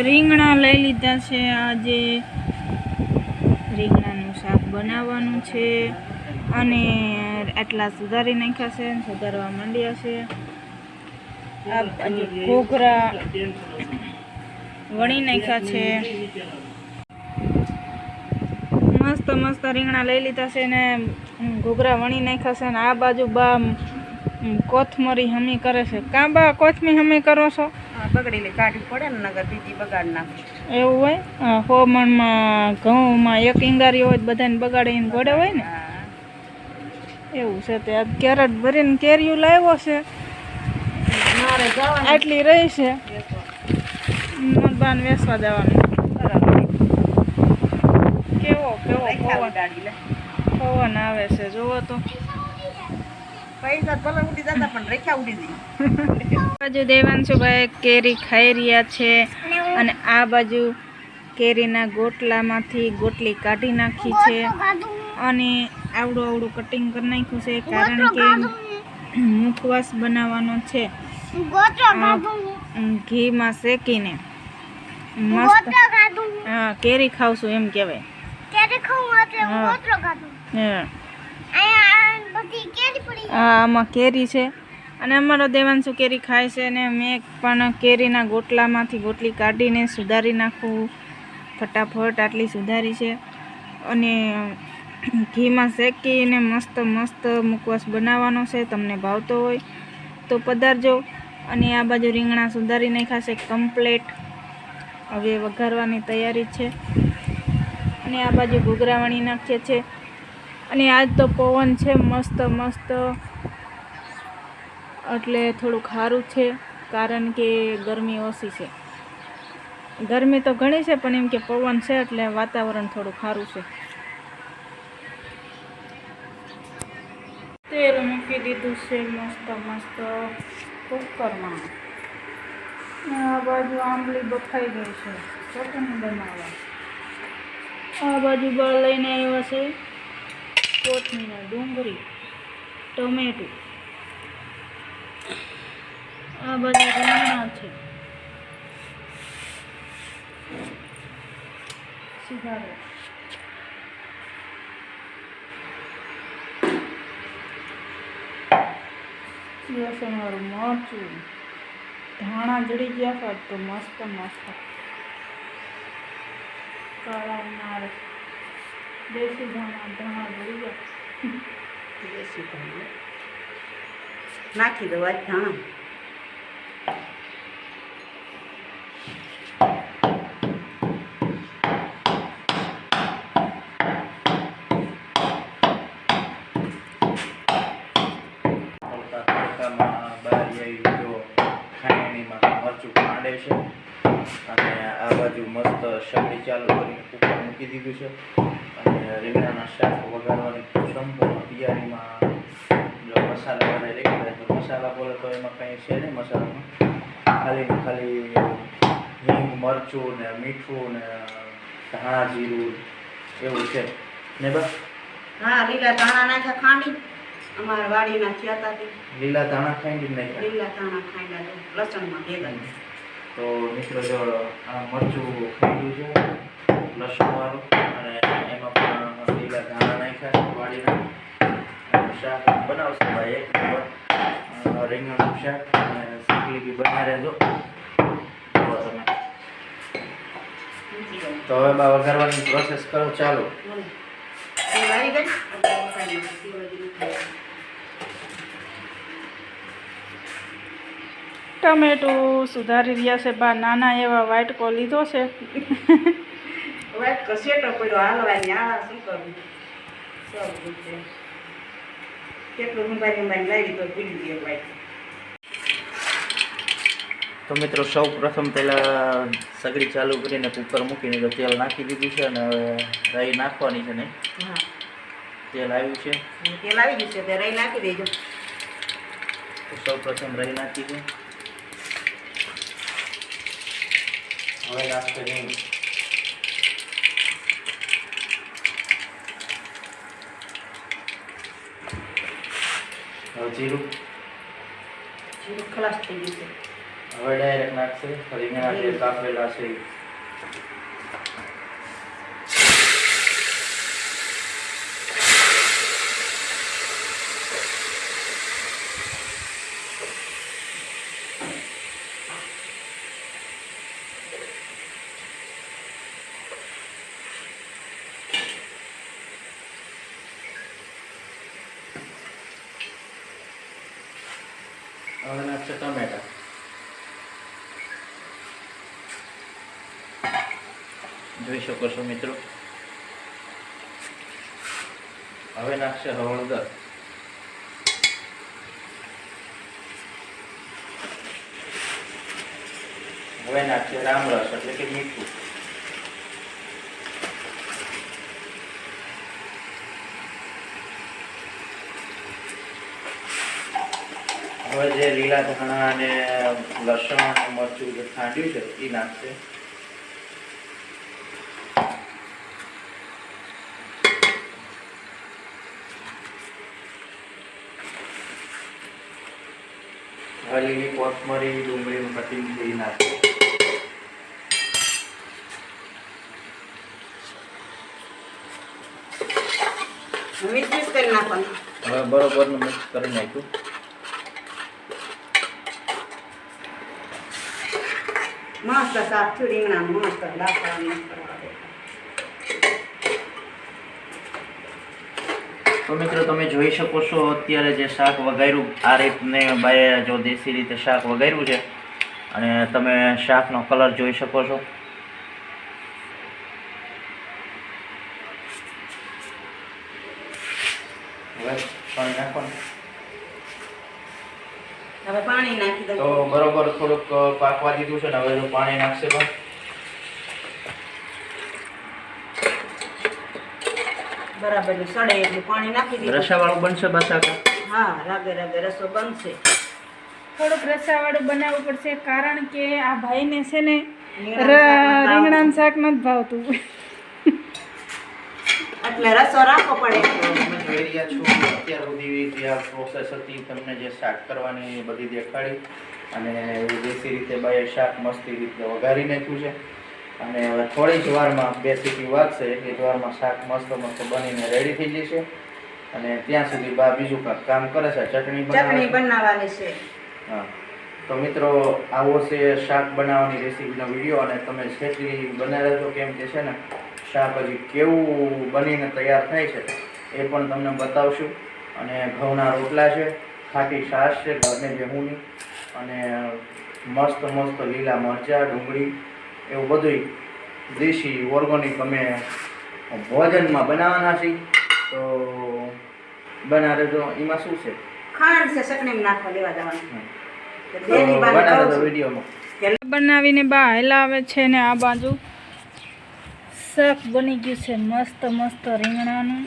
રીંગણા લઈ લીધા છે. આજે રીંગણાનું શાક બનાવવાનું છે અને આટલા સુધારી નાખ્યા છે, સુધારવા માંડ્યા છે. આ બાજુ ઘોઘરા વણી નાખ્યા છે. મસ્ત મસ્ત રીંગણા લઈ લીધા છે ને ઘોઘરા વણી નાખ્યા છે. ને આ બાજુ બા કોથમરી હમી કરે છે. કાં બા કોથમી હમી કરો છો? બગડેલી કાઢવી પડે ને, નગર બીજી બગાડ નાખે. એવું હોય? 100 મણમાં ઘઉંમાં એક ઈંગારી હોય બધાને બગાડીને ઘોડે હોય ને, એવું છે. તે આ કેરેટ ભરીને કેરીયું લાવ્યો છે. આટલી રહી છે, મરબાન વેસવા જવાનું. કેવો પવન આવે છે, જોવો તો. પૈસા ભલે ઉડી જતા પણ રેખા ઉડી ગઈ. બાજુ દેવાંશુભાઈ કેરી ખાઈ રહ્યા છે અને આ બાજુ કેરીના ગોટલામાંથી ગોટલી કાઢી નાખી છે અને આવડું કટિંગ કરી નાખ્યું છે, કારણ કે મુખવાસ બનાવવાનો છે. ઘીમાં શેકીને મસ્ત. હા, કેરી ખાવશું એમ કહેવાય. હા, આમાં કેરી છે અને અમારો દેવાંશુ કેરી ખાય છે ને મેં પણ કેરીના ગોટલામાંથી ગોટલી કાઢીને સુધારી નાખું ફટાફટ. આટલી સુધારી છે અને ઘીમાં શેકીને મસ્ત મસ્ત મુખવાસ બનાવવાનો છે. તમને ભાવતો હોય તો પધારજો. અને આ બાજુ રીંગણા સુધારી નાખ્યા છે કમ્પ્લેટ. હવે વઘારવાની તૈયારી છે અને આ બાજુ ઘૂઘરા વણી નાખ્યા છે. અને આજ તો પવન છે મસ્ત મસ્ત, એટલે થોડુંક સારું છે, કારણ કે ગરમી ઓછી છે. ગરમી તો ઘણી છે પણ એમ કે પવન છે એટલે વાતાવરણ થોડું સારું છે. તેલ મૂકી દીધું છે મસ્ત મસ્ત કુકરમાં. આ બાજુ આંબલી બફાઈ ગઈ છે ચટણી બનાવવા. આ બાજુ બળ લઈને આવ્યા છે કોથમીર, ડુંગળી, ટમેટું. આ બધા રીંગણા છે. સુધારો લસણવાળું મરચું, ધાણા જડી ગયા હતા તો મસ્ત મસ્ત. કાળા નાર દેશી ધાણા જડી ગયા. દેશી ધાણા નાખી દો. આજ ધાણા મરચું માંડે છે અને આ બાજુ મસ્ત શબરી ચાલુ કરીને કુકર મૂકી દીધું છે અને રીંગણાના શાક વઘારવાની સંપૂર્ણ તૈયારીમાં. જો મસાલા બધા રેડી થાય તો મસાલા બોલે તો એમાં કંઈ છે નહીં. મસાલામાં ખાલી હિંગ, મરચું ને મીઠું ને ધાણા જીરું એવું છે ને બસ. હા, લીલા ધાણા નાખ્યા ખાંડી. અમારા વાડીના થયા હતા લીલા ધાણા ખાંડી નાખ્યા. લીલા ધાણા ખાંડા લસણમાં ભેગા. તો મિત્રો જો આ મરચું ખાંડ્યું છે લસણવાળું અને એમાં પણ લીલા ધાણા નાખ્યા વાડીના. શાક બનાવશે ભાઈ એક નંબર. રીંગણનું શાક અને શીખલી બી બના રહેજો. તમે તો હવે બા વઘારવાની પ્રોસેસ કરો ચાલો. ટમેટું સુધારી રહ્યા છે બા. નાના એવા વાટકો લીધો છે. વાટકો સેટો પડ્યો હાલવાની. આ શું કરવું? કેટલું રૂપાઈ લાવી તો ભૂલી ગયો ભાઈ. તો મિત્રો સૌ પ્રથમ પહેલાં સગડી ચાલુ કરીને કુકર મૂકીને તો તેલ નાખી દીધું છે અને હવે રાઈ નાખવાની છે ને. હા, તેલ આવ્યું છે. તેલ આવી ગયું છે તો રાઈ નાખી દેજો. તો સૌ પ્રથમ રાઈ નાખી દે. હવે નાખશે નહીં. હવે જીરું ખલાસ થઈ ગયું છે. હવે ડાયરેક્ટ નાખશે રીંગણા જે કાપેલા છે ઈ. હવે નાખશે ટમેટા. જોઈ શકો છો મિત્રો. હવે નાખશે હળદર. હવે નાખશે રામરસ એટલે કે મીઠું. હવે જે લીલા ધાણા અને લસણ અને મરચું જે ખાંડ્યું છે એ નાખશે. હવે લીલી કોથમરી ડુંગળીનું કટિંગ છે એ નાખશે. મિક્સ કરી નાખવાનું. હવે બરોબરનું મિક્સ કરી નાખ્યું. મસ્ત શાક છે રીંગણાનું, મસ્ત લાકડા મસ્ત આવે. તો મિત્રો તમે જોઈ શકો છો અત્યારે જે શાક વઘાર્યું આ રીતને બાએ જો દેશી રીતે શાક વઘાર્યું છે અને તમે શાકનો કલર જોઈ શકો છો. હવે પાણી નાખવાનું. હવે પાણી નાખી દઉં. તો બરોબર થોડુંક પાકવા દીધું છે ને હવે જો પાણી નાખશે પણ બરાબર સડે એટલું પાણી નાખી દીધું. રસાવાળું બનશે બસાકા. હા, રાગે રાગે રસો બનશે. થોડુંક રસાવાળું બનાવવું પડશે કારણ કે આ ભાઈને છે ને રીંગણાનું શાક રીંગણાનું શાક નથી નથી ભાવતું. એટલે રસો રાખવો પડે. તમે જોઈ રહ્યા છો અત્યાર સુધી જે આ પ્રોસેસ હતી તમને જે શાક કરવાની એ બધી દેખાડી અને દેશી રીતે બાએ શાક મસ્તી રીતે વઘારી નાખ્યું છે અને હવે થોડી જ વારમાં 2 સીટી વાગશે એટલી જ વારમાં શાક મસ્ત બનીને રેડી થઈ જશે અને ત્યાં સુધી બા બીજું કાંઈક કામ કરે છે. ચટણી ચટણી બનાવે બનાવવાની છે. હા. તો મિત્રો આવો છે શાક બનાવવાની રેસીપીનો વિડીયો અને તમે જેટલી બનાવ્યા છો કેમ કે છે ને શાક હજી કેવું બનીને તૈયાર થાય છે એ પણ તમને બતાવશું. અને ઘઉંના રોટલા છે, ખાટી છાશ છે ઘરની ભેહુંની અને મસ્ત લીલા મરચાં ડુંગળી એવું બધું દેશી ઓર્ગોનિક અમે ભોજનમાં બનાવવાના છીએ. તો બનાવે તો એમાં શું છે ખાંડ છે, ચટણી નાખવા લેવા જવાનું. બનાવે તો વિડીયોમાં બનાવીને બા હલાવે છે ને આ બાજુ શાક બની ગયું છે મસ્ત રીંગણાનું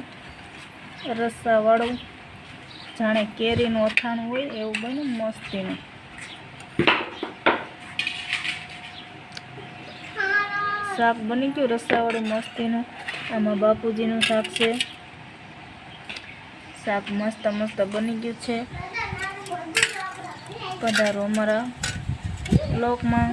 રસાવાળું, જાણે કેરીનું અથાણું હોય એવું બન્યું મસ્તીનું. શાક બની ગયું રસાવાળું મસ્તીનું. આમાં બાપુજીનું શાક છે. શાક મસ્ત બની ગયું છે. પધારો અમારા બ્લોગમાં.